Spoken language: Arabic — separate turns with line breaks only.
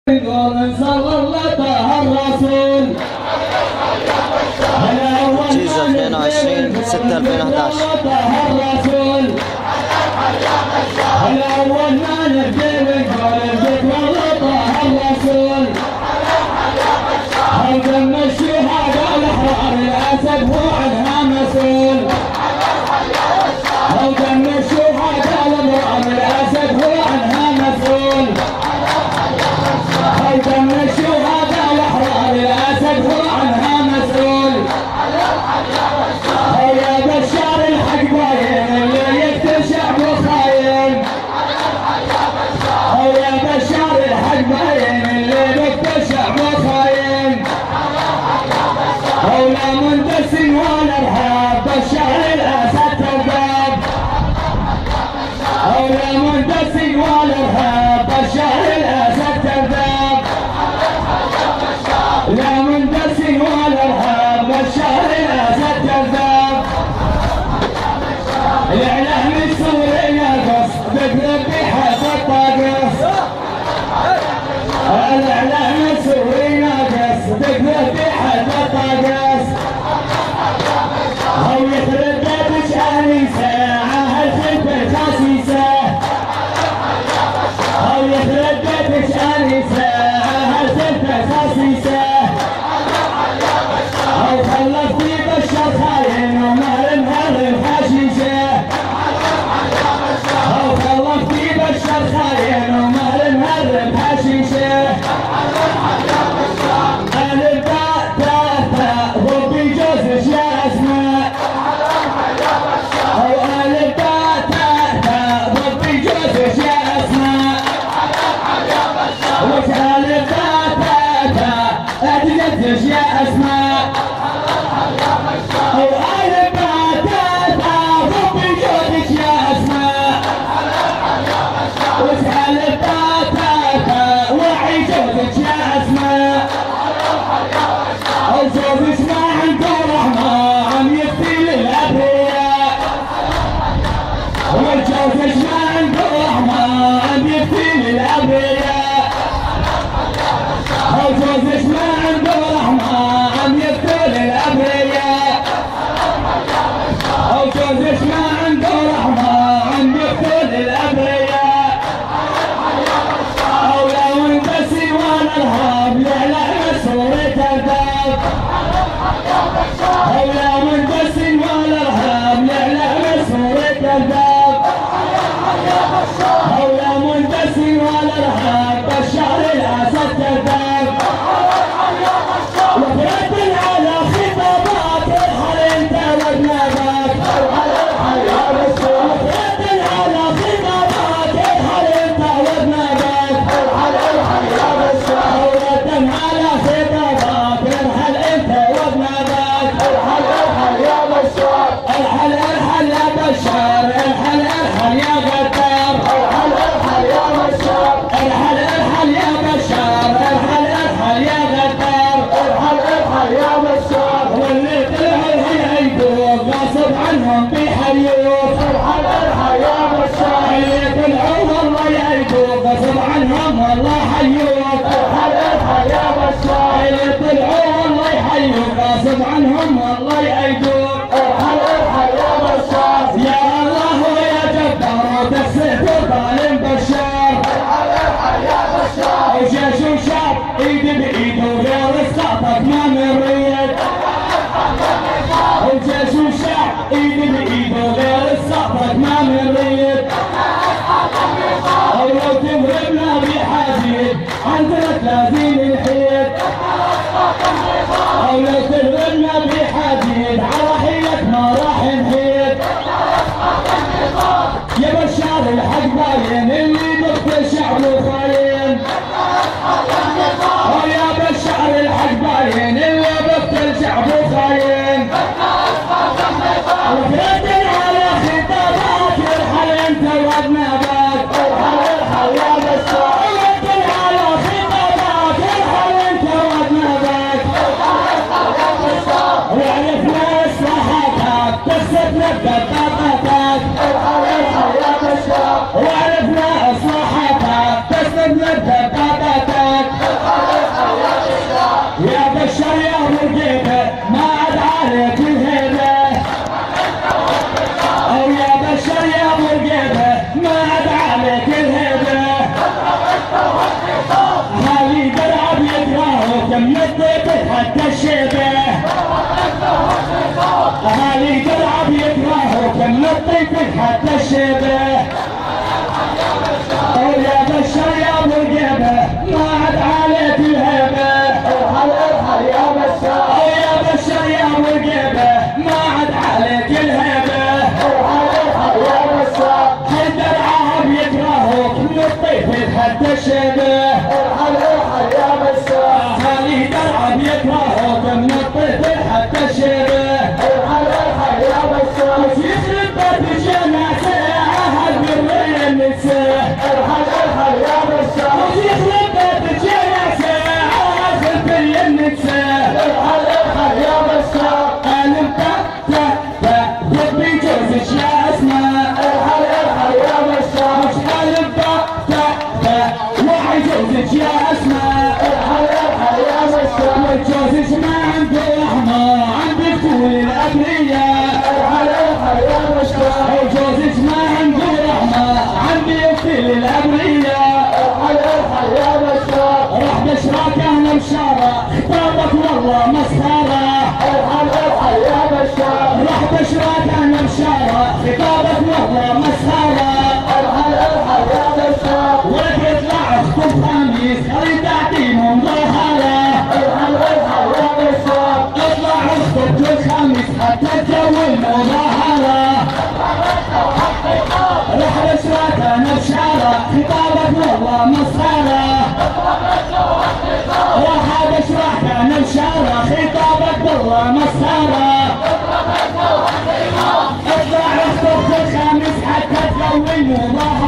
جيزة 22/6/2011.
الأول ما نبدي ونقول الذكر والله طه الرسول. هو دم الشهداء الأحرار الأسد هو عنها مسؤول. هو دم الشهداء الأبرار الأسد هو عنها مسؤول. هو دم الشهداء الأحرار الأسد هو عنها مسؤول. هو يا بشار الحق باين اللي يقتل شعبه خاين. هو يا بشار الحق باين اللي يقتل شعبه خاين. هو لا مندس ولا ارهاب بشار الاسد كذاب. هو لا مندس ولا ارهاب بشار الاسد كذاب. لا مندس ولا ارهاب بشار الاسد كذاب. الاعلام السوري ناقص بقلب بحث الطاقص. الاعلام السوري ناقص بقلب بحث الطاقص. هو يخرب بيتك انيسه هالخلف الخسيسه. هو يخرب بيتك انيسه هالخلف الخسيسه. هو خلفتي بشر خاين ومهر الحشيشه. هو خلفتي بشر خاين ومهر الحشيشه. الف باء تاء تاء ضبي جوزك يا اسماء. هو الف باء تاء تاء ضبي جوزك يا اسماء. وش الف باء تاء تاء اتجدش يا اسماء. هو الف باء تاء تاء ضبي جوزك يا اسماء. وش الف باء تاء تاء وعي جوزك يا اسماء. الجوزك ما عنده رحمة عم يفتي للأبرياء. والجوزك ما عنده رحمة عم يفتي للأبرياء. الجوزك ما عنده رحمة عم يفتي للأبرياء. الجوزك ما عنده رحمة عم يفتي للأبرياء. أو لو انبسي ولا ارهاب يعلى مسورة كذاب. هو لا مندس ولا ارهاب يعلى مسورة كذاب. هو لا مندس ولا ارهاب بشار الاسد كذاب. وفرت على خطابات ارحل انت وابنابك. وفرت على خطابات ارحل انت وابنابك. وفرت على خطابات ارحل انت وابنابك. ارحل ارحل يا بشار ارحل ارحل يا غدار. ارحل يا بشار ارحل ارحل يا بشار. ارحل ارحل يا غدار. يا بشار واللي طلعوا هيعيدوك غصب عنهم بيحيوك. ارحل يا بشار اللي طلعوا والله يعيدوك غصب عنهم والله حيوك. ارحل يا بشار اللي طلعوا والله يحيوك غصب عنهم والله يعيدوك. ارحل يا بشار يا الله ويا جبار وتكسيت الظالم بشار. ارحل يا بشار وجيش وشعب ايد بايد وغير اسقاطك ما مريت. وجيش وشعب ايد بايد وغير اسقاطك ما مريت. او لو تمربنا بحديد عن 30 الحيط. او لو تمربنا بحديد على حيلك ما راح نحيط. يا بشار الحق باين اللي بقتل شعبه خاين. يا بشار الحق باين اللي بقتل شعبه خاين. وفرت على خطابات ارحل انت وابنابك. ارحل يا بشار عاد عليك الهبة. ارحل ارحل يا بشار يا بشار يا وقبة ما عاد عليك الهبة. ارحل ارحل يا بشار حيدر عهب يكرهوك من الطيف يتحدى الشبه. ارحل ارحل يا بشار خلي درعب يكرهوك من الطيف يتحدى الشبه. ارحل ارحل يا بشار يخرب بيت جنازة عهد بالريا النساء. ارحل ارحل يا بشار يخرب بيت جنازة عهد بالريا النساء. ارحل ارحل يا بشار قالب تا ربي جوزك يا اسماء. ارحل ارحل يا بشار مش قالب تا وعي جوزك يا اسماء. ارحل ارحل يا بشار جوزك ما عنده رحمة عندك طول الابرياء. ارحل ارحل يا بشار جوزك ما عنده رحمة عندك طول الابرياء. ارحل ارحل يا بشار راح بشراك اهلا بشارة خطابك والله مسخرة. ارحل ارحل يا بشار راح بشراك اهلا بشارة خطابك والله مسخرة. ارحل ارحل يا بشار ولك يطلع خطوب خميس خلي تعطيهم ظهرة. ارحل ارحل يا بشار اطلع اخطب كل خميس حتى تجوي المظاهرة. راح بشراك اهلا بشارة خطابك والله مسخرة. راح بشراك اهلا بشارة خطابك والله مسخرة. اطلع اخطب كل خميس حتى تجوي المظاهرة.